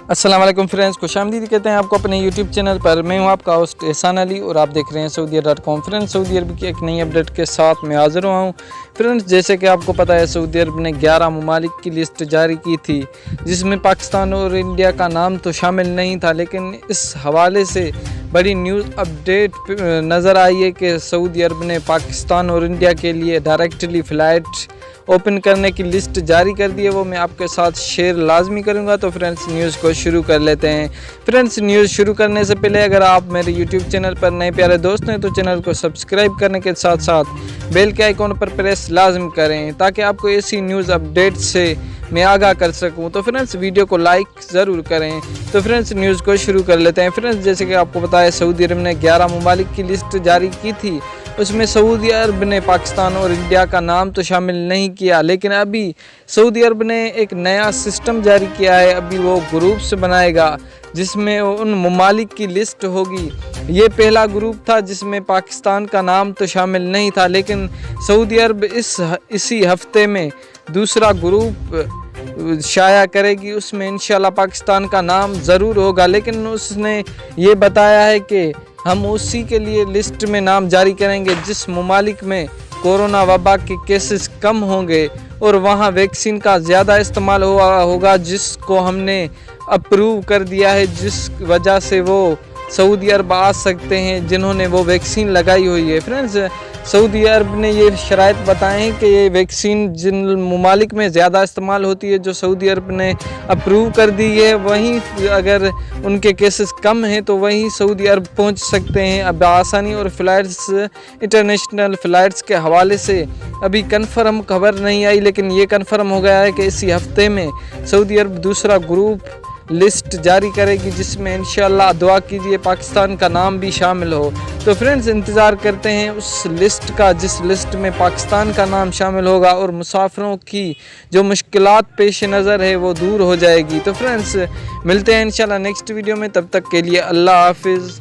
السلام علیکم فرینڈز، خوش آمدید کہتے ہیں آپ کو اپنے یوٹیوب چینل پر۔ میں ہوں آپ کا ہوسٹ احسان علی اور آپ دیکھ رہے ہیں سعودیہ.com۔ فرینڈز، سعودی عرب کی ایک نئی اپڈیٹ کے ساتھ میں حاضر ہوا ہوں۔ فرینڈز، جیسے کہ آپ کو پتہ ہے سعودی عرب نے 11 ممالک کی لسٹ جاری کی تھی، جس میں پاکستان اور انڈیا کا نام تو شامل نہیں تھا، لیکن اس حوالے سے بڑی نیوز اپڈیٹ نظر آئی ہے کہ سعودی عرب نے پاکستان اور انڈیا کے لیے ڈائریکٹلی فلائٹ اوپن کرنے کی لسٹ جاری کر دی ہے۔ وہ میں آپ کے ساتھ شیئر لازمی کروں گا۔ تو فرینڈز، نیوز کو شروع کر لیتے ہیں۔ فرینڈز، نیوز شروع کرنے سے پہلے اگر آپ میرے یوٹیوب چینل پر نئے پیارے دوست ہیں تو چینل کو سبسکرائب کرنے کے ساتھ ساتھ بیل کے آئیکن پر پریس لازم کریں تاکہ آپ کو ایسی نیوز اپڈیٹ سے میں آگاہ کر سکوں۔ تو فرینڈز، ویڈیو کو لائک ضرور کریں۔ تو فرینڈز، نیوز کو شروع کر لیتے ہیں۔ فرینڈز، جیسے کہ آپ کو پتہ ہے سعودی عرب نے 11 ممالک کی لسٹ جاری کی تھی، اس میں سعودی عرب نے پاکستان اور انڈیا کا نام تو شامل نہیں کیا، لیکن ابھی سعودی عرب نے ایک نیا سسٹم جاری کیا ہے۔ ابھی وہ گروپس بنائے گا جس میں ان ممالک کی لسٹ ہوگی۔ یہ پہلا گروپ تھا جس میں پاکستان کا نام تو شامل نہیں تھا، لیکن سعودی عرب اسی ہفتے میں دوسرا گروپ شائع کرے گی، اس میں انشاءاللہ پاکستان کا نام ضرور ہوگا، لیکن اس نے یہ بتایا ہے کہ ہم اسی کے لیے لسٹ میں نام جاری کریں گے جس ممالک میں کورونا وبا کے کیسز کم ہوں گے اور وہاں ویکسین کا زیادہ استعمال ہوگا، جس کو ہم نے اپروو کر دیا ہے، جس وجہ سے وہ سعودی عرب آ سکتے ہیں جنہوں نے وہ ویکسین لگائی ہوئی ہے۔ فرینڈز، سعودی عرب نے یہ شرائط بتائے ہیں کہ یہ ویکسین جن ممالک میں زیادہ استعمال ہوتی ہے جو سعودی عرب نے اپروو کر دی ہے، وہیں اگر ان کے کیسز کم ہیں تو وہیں سعودی عرب پہنچ سکتے ہیں اب آسانی۔ اور فلائٹس، انٹرنیشنل فلائٹس کے حوالے سے ابھی کنفرم خبر نہیں آئی، لیکن یہ کنفرم ہو گیا ہے کہ اسی ہفتے میں سعودی عرب دوسرا گروپ لسٹ جاری کرے گی جس میں انشاءاللہ دعا کیجیے پاکستان کا نام بھی شامل ہو۔ تو فرینڈز، انتظار کرتے ہیں اس لسٹ کا جس لسٹ میں پاکستان کا نام شامل ہوگا اور مسافروں کی جو مشکلات پیش نظر ہے وہ دور ہو جائے گی۔ تو فرینڈز، ملتے ہیں انشاءاللہ نیکسٹ ویڈیو میں، تب تک کے لیے اللہ حافظ۔